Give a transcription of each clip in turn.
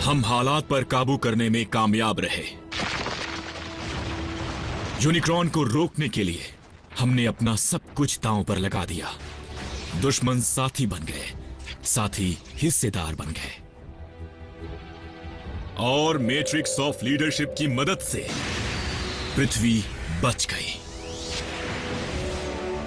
हम हालात पर काबू करने में कामयाब रहे। यूनिक्रॉन को रोकने के लिए हमने अपना सब कुछ दांव पर लगा दिया। दुश्मन साथी बन गए, साथी हिस्सेदार बन गए, और मैट्रिक्स ऑफ लीडरशिप की मदद से पृथ्वी बच गई।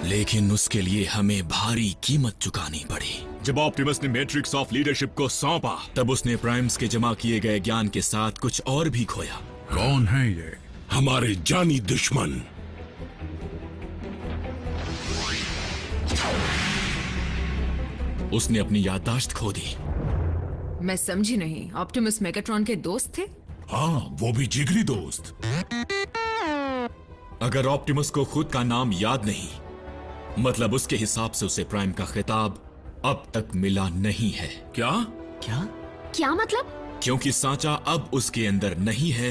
लेकिन उसके लिए हमें भारी कीमत चुकानी पड़ी। जब ऑप्टिमस ने मैट्रिक्स ऑफ लीडरशिप को सौंपा, तब उसने प्राइम्स के जमा किए गए ज्ञान के साथ कुछ और भी खोया। कौन है ये? हमारे जानी दुश्मन। उसने अपनी याददाश्त खो दी। मैं समझी नहीं, ऑप्टिमस मेगाट्रॉन के दोस्त थे? हाँ, वो भी जिगरी दोस्त। अगर ऑप्टिमस को खुद का नाम याद नहीं, मतलब उसके हिसाब से उसे प्राइम का खिताब अब तक मिला नहीं है। क्या? क्या मतलब? क्योंकि सांचा अब उसके अंदर नहीं है,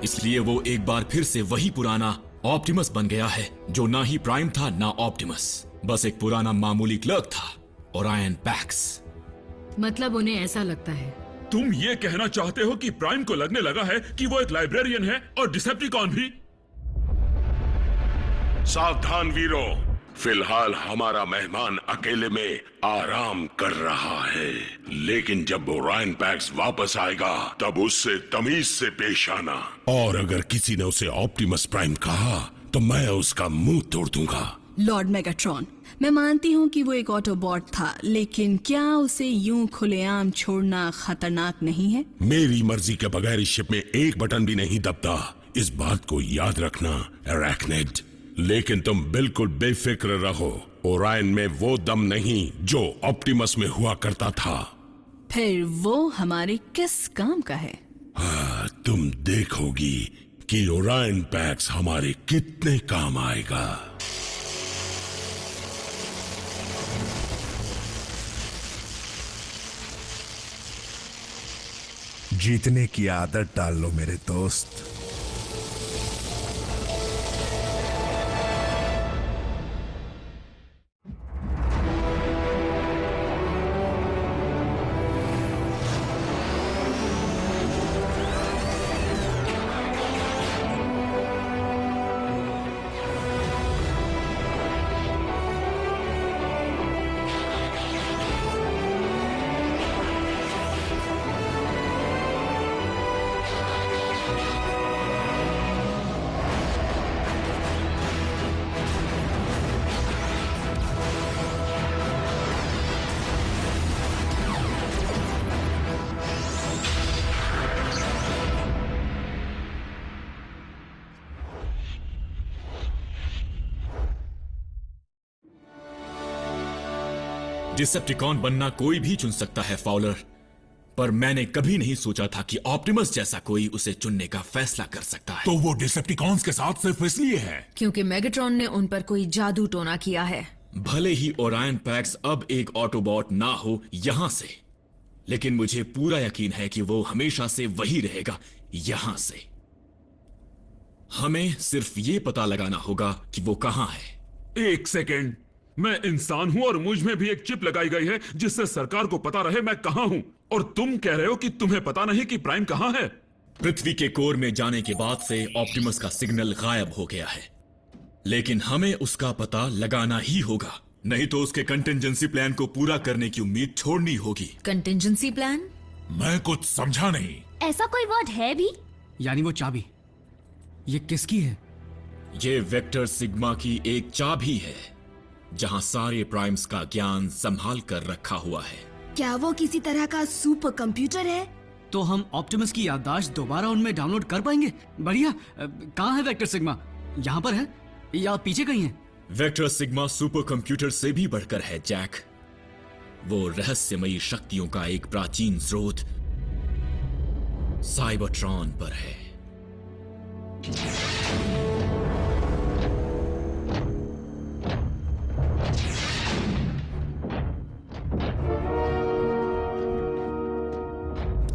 इसलिए वो एक बार फिर से वही पुराना ऑप्टिमस बन गया है, जो ना ही प्राइम था ना ऑप्टिमस, बस एक पुराना मामूली क्लर्क था, ओरायन पैक्स। मतलब उन्हें ऐसा लगता है। तुम ये कहना चाहते हो कि प्राइम को लगने लगा है कि वो एक लाइब्रेरियन है और डिसेप्टिकॉन भी? सावधान वीरों, फिलहाल हमारा मेहमान अकेले में आराम कर रहा है, लेकिन जब ओरायन पैक्स वापस आएगा तब उससे तमीज से पेश आना। और अगर किसी ने उसे ऑप्टिमस प्राइम कहा तो मैं उसका मुंह तोड़ दूंगा। लॉर्ड मेगाट्रॉन, मैं मानती हूँ कि वो एक ऑटोबॉट था, लेकिन क्या उसे यूं खुलेआम छोड़ना खतरनाक नहीं है? मेरी मर्जी के बगैर इस शिप में एक बटन भी नहीं दबता, इस बात को याद रखना एराक्निड। लेकिन तुम बिल्कुल बेफिक्र रहो, ओरायन में वो दम नहीं जो ऑप्टिमस में हुआ करता था। फिर वो हमारे किस काम का है? तुम देखोगी कि ओरायन पैक्स हमारे कितने काम आएगा। जीतने की आदत डाल लो मेरे दोस्त। डिसेप्टिकॉन बनना कोई भी चुन सकता है फाउलर, पर मैंने कभी नहीं सोचा था कि ऑप्टिमस जैसा कोई उसे चुनने का फैसला कर सकता है। तो वो डिसेप्टिकॉन्स के साथ सिर्फ इसलिए है क्योंकि मेगाट्रॉन ने उन पर कोई जादू टोना किया है। भले ही ओरायन पैक्स अब एक ऑटोबॉट ना हो यहां से, लेकिन मुझे पूरा यकीन है कि वो हमेशा से वही रहेगा यहां से। हमें सिर्फ ये पता लगाना होगा कि वो कहां है। एक सेकेंड, मैं इंसान हूं और मुझ में भी एक चिप लगाई गई है जिससे सरकार को पता रहे मैं कहां हूं, और तुम कह रहे हो कि तुम्हें पता नहीं कि प्राइम कहां है। पृथ्वी के कोर में जाने के बाद से ऑप्टिमस का सिग्नल गायब हो गया है, लेकिन हमें उसका पता लगाना ही होगा, नहीं तो उसके कंटिजेंसी प्लान को पूरा करने की उम्मीद छोड़नी होगी। Contingency plan? मैं कुछ समझा नहीं। ऐसा कोई वर्ड है भी? यानी वो चाबी, ये किसकी है? ये वेक्टर सिग्मा की एक चाबी है, जहां सारे प्राइम्स का ज्ञान संभाल कर रखा हुआ है। क्या वो किसी तरह का सुपर कंप्यूटर है? तो हम ऑप्टिमस की याददाश्त दोबारा उनमें डाउनलोड कर पाएंगे? बढ़िया। कहाँ है वेक्टर सिग्मा? यहाँ पर है या पीछे कहीं है? वेक्टर सिग्मा सुपर कंप्यूटर से भी बढ़कर है जैक। वो रहस्यमयी शक्तियों का एक प्राचीन स्रोत साइबरट्रॉन पर है।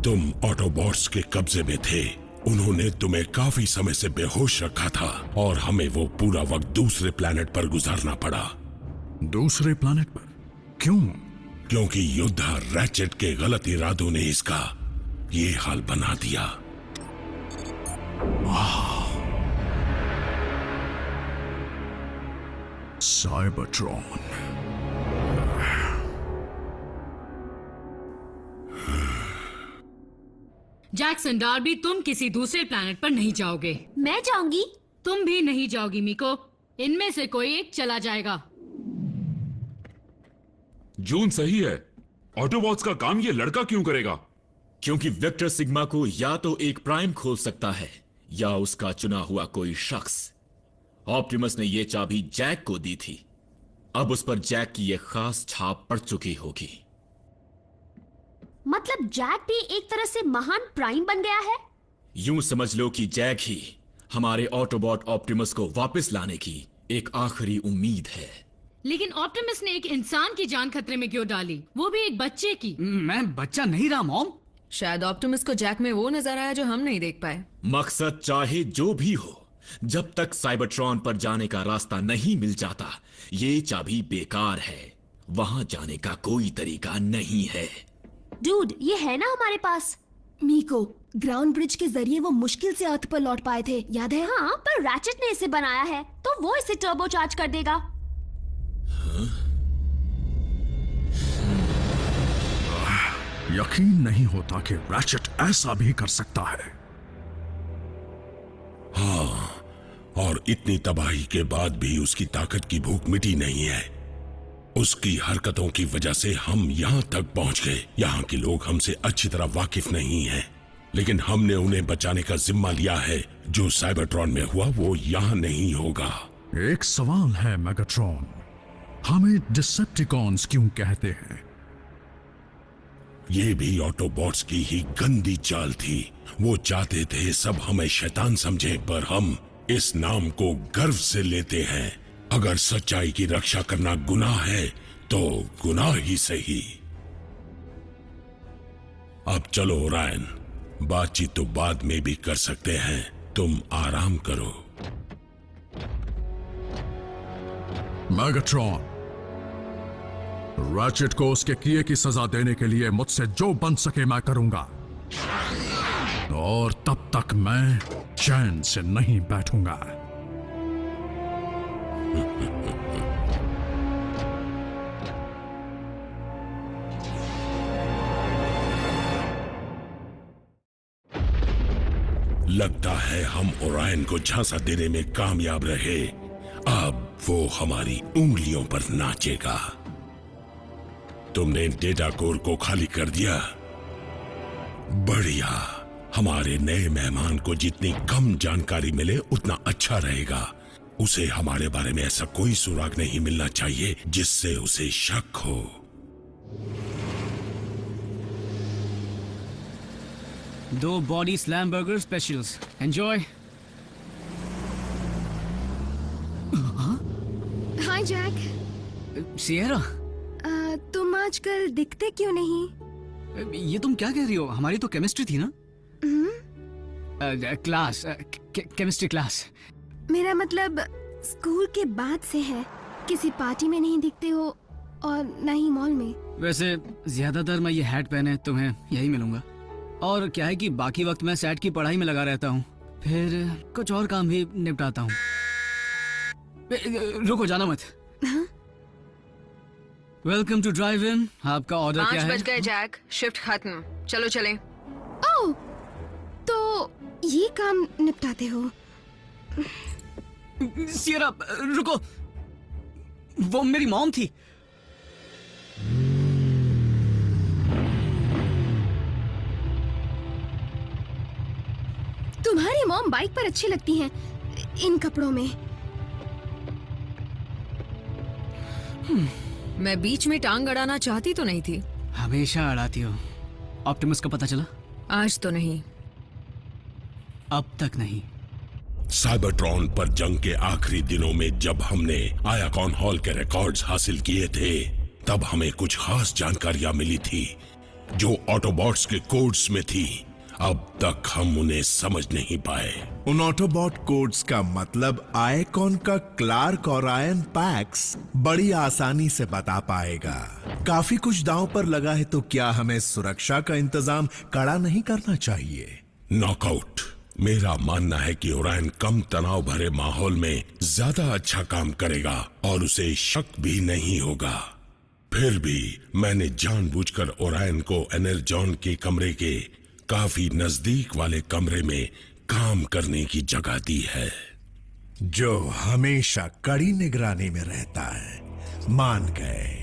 तुम ऑटोबॉट्स के कब्जे में थे, उन्होंने तुम्हें काफी समय से बेहोश रखा था और हमें वो पूरा वक्त दूसरे प्लेनेट पर गुजारना पड़ा। दूसरे प्लेनेट पर? क्यों? क्योंकि योद्धा रैचेट के गलत इरादों ने इसका ये हाल बना दिया। साइबरट्रॉन, जैक्सन डार्बी, तुम किसी दूसरे प्लैनेट पर नहीं जाओगे। मैं जाऊंगी। तुम भी नहीं जाओगी मिको। इनमें से कोई एक चला जाएगा। जून सही है। ऑटोबॉट्स का काम ये लड़का क्यों करेगा? क्योंकि वेक्टर सिग्मा को या तो एक प्राइम खोल सकता है या उसका चुना हुआ कोई शख्स। ऑप्टिमस ने यह चाबी जैक को दी थी। अब उस पर जैक की यह खास छाप पड़ चुकी होगी। मतलब जैक भी एक तरह से महान प्राइम बन गया है। यूं समझ लो कि जैक ही हमारे ऑटोबॉट ऑप्टिमस को वापस लाने की एक आखिरी उम्मीद है। लेकिन ऑप्टिमस ने एक इंसान की जान खतरे में क्यों डाली, वो भी एक बच्चे की? मैं बच्चा नहीं रहा मॉम। शायद ऑप्टिमस को जैक में वो नजर आया जो हम नहीं देख पाए। मकसद चाहे जो भी हो, जब तक साइबरट्रॉन पर जाने का रास्ता नहीं मिल जाता, ये चाबी बेकार है। वहां जाने का कोई तरीका नहीं है। डूड, ये है ना हमारे पास। मीको, ग्राउंड ब्रिज के जरिए वो मुश्किल से अर्थ पर लौट पाए थे, याद है? हाँ, पर रैचेट ने इसे बनाया है तो वो इसे टर्बो चार्ज कर देगा। यकीन नहीं होता कि रैचेट ऐसा भी कर सकता है। हाँ, और इतनी तबाही के बाद भी उसकी ताकत की भूख मिटी नहीं है। उसकी हरकतों की वजह से हम यहां तक पहुंच गए। यहां के लोग हमसे अच्छी तरह वाकिफ नहीं हैं, लेकिन हमने उन्हें बचाने का जिम्मा लिया है। जो साइबरट्रॉन में हुआ वो यहां नहीं होगा। एक सवाल है मेगाट्रॉन, हमें डिसेप्टिकॉन्स क्यों कहते हैं? ये भी ऑटोबॉट्स की ही गंदी चाल थी। वो चाहते थे सब हमें शैतान समझे, पर हम इस नाम को गर्व से लेते हैं। अगर सच्चाई की रक्षा करना गुनाह है तो गुनाह ही सही। अब चलो ओरायन, बातचीत तो बाद में भी कर सकते हैं। तुम आराम करो। मेगाट्रॉन, रैचेट को उसके किए की सजा देने के लिए मुझसे जो बन सके मैं करूंगा, और तब तक मैं चैन से नहीं बैठूंगा। लगता है हम ओरायन को झांसा देने में कामयाब रहे। अब वो हमारी उंगलियों पर नाचेगा। तुमने डेटा कोर को खाली कर दिया? बढ़िया। हमारे नए मेहमान को जितनी कम जानकारी मिले उतना अच्छा रहेगा। उसे हमारे बारे में ऐसा कोई सुराग नहीं मिलना चाहिए जिससे उसे शक हो। दो body slam burger specials, enjoy. Hi Jack. Sierra, तुम आजकल दिखते क्यों नहीं? ये तुम क्या कह रही हो? हमारी तो केमिस्ट्री थी ना? Class, chemistry class. मेरा मतलब स्कूल के बाद से है। किसी पार्टी में नहीं दिखते हो और न ही मॉल में। वैसे ज्यादातर मैं ये हैट पहने तुम्हें यही मिलूंगा। और क्या है कि बाकी वक्त मैं सेट की पढ़ाई में लगा रहता हूँ, फिर कुछ और काम भी निपटाता हूँ। रुको, जाना मत। Welcome to drive in. आपका ऑर्डर क्या है? 5 बज गए जैक, शिफ्ट खत्म, चलो चलें। ओह, तो ये काम निपटाते हो? सियरा, रुको, वो मेरी मॉम थी। तुम्हारी मॉम बाइक पर अच्छी लगती हैं इन कपड़ों में। मैं बीच में टांग अड़ाना चाहती तो नहीं थी। हमेशा अड़ाती हो। ऑप्टिमस का पता चला? आज तो नहीं। अब तक नहीं। साइबरट्रॉन पर जंग के आखिरी दिनों में जब हमने आयाकॉन हॉल के रिकॉर्ड्स हासिल किए थे, तब हमें कुछ खास जानकारियां मिली थी जो ऑटोबॉट्स के कोड्स में थी। अब तक हम उन्हें समझ नहीं पाए। उन ऑटोबॉट कोड्स का मतलब आयकॉन का क्लार्क और आयन पैक्स बड़ी आसानी से बता पाएगा। काफी कुछ दांव पर लगा है, तो क्या हमें सुरक्षा का इंतजाम कड़ा नहीं करना चाहिए? नॉकआउट। मेरा मानना है कि ओरायन कम तनाव भरे माहौल में ज्यादा अच्छा काम करेगा और उसे शक भी नहीं होगा। फिर भी मैंने जानबूझकर ओरायन को एनर्जॉन के कमरे के काफी नजदीक वाले कमरे में काम करने की जगह दी है, जो हमेशा कड़ी निगरानी में रहता है। मान गए।